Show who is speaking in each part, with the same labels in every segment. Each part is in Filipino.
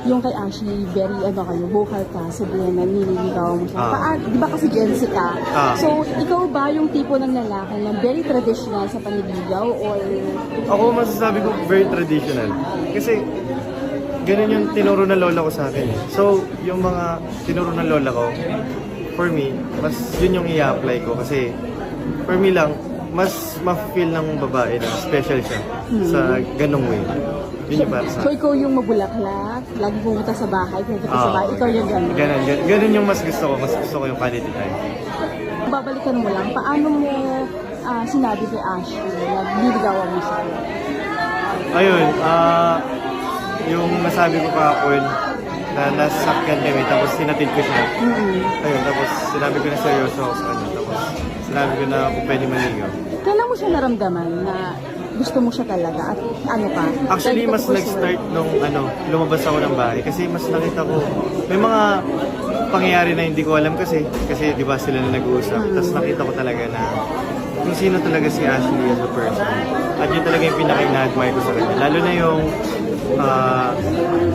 Speaker 1: yung kay Ashley, very kayo, vocal ka, sabihin na nililigaw mo siya. Di ba kasi Jessica? So, ikaw ba yung tipo ng lalaki na very traditional sa panliligaw or...
Speaker 2: Ako masasabi ko very traditional. Kasi ganun yung tinuro na lola ko sa akin. So, yung mga tinuro na lola ko, for me, mas yun yung i-apply ko. Kasi, for me lang, mas ma-feel ng babae na special siya sa ganung way. Yun yung para sa
Speaker 1: So, ikaw yung mabulaklak, lagi pumunta sa bahay, ikaw yung gano'n.
Speaker 2: Ganun yung mas gusto ko. Mas gusto ko yung quality time.
Speaker 1: Babalikan mo lang, paano mo sinabi kay Ashley na niligawan mo siya?
Speaker 2: Ayun, yung nasabi ko kahapon na nasakyan kami, tapos sinatid ko siya. Ayun, tapos sinabi ko na seryoso ako sa kanya. Tapos sinabi ko na kung pwede maligaw.
Speaker 1: Kailan mo siya naramdaman na gusto mo siya talaga at ano ka?
Speaker 2: Actually, mas nag-start nung lumabas ako ng bahay. Kasi mas nakita ko, may mga pangyayari na hindi ko alam kasi di ba sila na nag-uusap. Tapos nakita ko talaga na kung sino talaga si Ashley as a person. At yun talaga yung pinaka-ina-admire ko sa kanya. Lalo na yung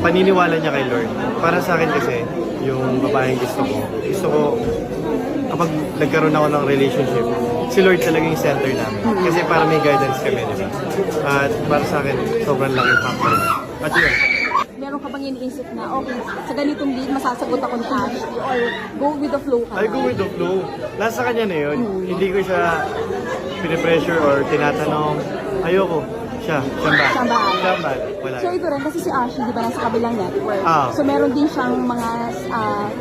Speaker 2: paniniwala niya kay Lord. Para sa akin kasi, yung babaeng gusto ko, kapag nagkaroon ako ng relationship, si Lord talaga yung center namin. Kasi para may guidance kami, di ba? At para sa akin, sobrang laking factor. At yun.
Speaker 1: Meron ka bang iniisip na, okay, sa ganitong lead, masasagot ako ni Ashley or go with the flow ka?
Speaker 2: I go with the flow. Nasa kanya na yun. Hindi ko siya pinipressure or tinatanong. Ayoko. Siya ba? Wala.
Speaker 1: So ito rin, kasi si Ashley, di ba, nasa kabilang network.
Speaker 2: Ah.
Speaker 1: So meron din siyang mga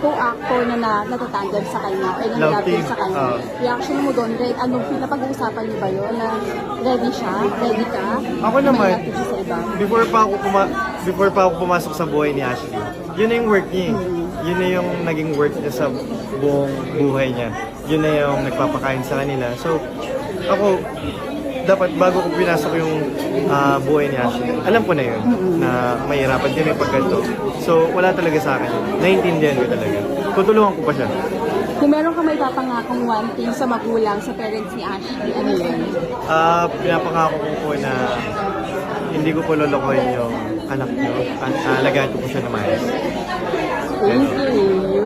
Speaker 1: co-actor na natatandem sa kanya or nalapit sa kanya. Reaction mo doon, napag-uusapan niyo ba yun na ready siya? Ready ka?
Speaker 2: Ako naman,
Speaker 1: May sa iba?
Speaker 2: before pa ako pumasok sa buhay ni Ashley, yun na yung work niya. Yun na yung naging work niya sa buong buhay niya. Yun na yung nagpapakain sa kanila. So, ako, dapat bago ko pinasok yung buhay ni Ashley, alam ko na yun, na mahirapan din yung pagkanto. So, wala talaga sa akin. Naiintindihan ko talaga. Tutulungan ko pa siya.
Speaker 1: Kung meron ka may papangakong one thing sa magulang, sa parents ni Ashley, ano yun?
Speaker 2: Pinapangako ko po na hindi ko po lolokohin yung anak niyo at alagaan ko po siya na maayos.
Speaker 1: Thank you.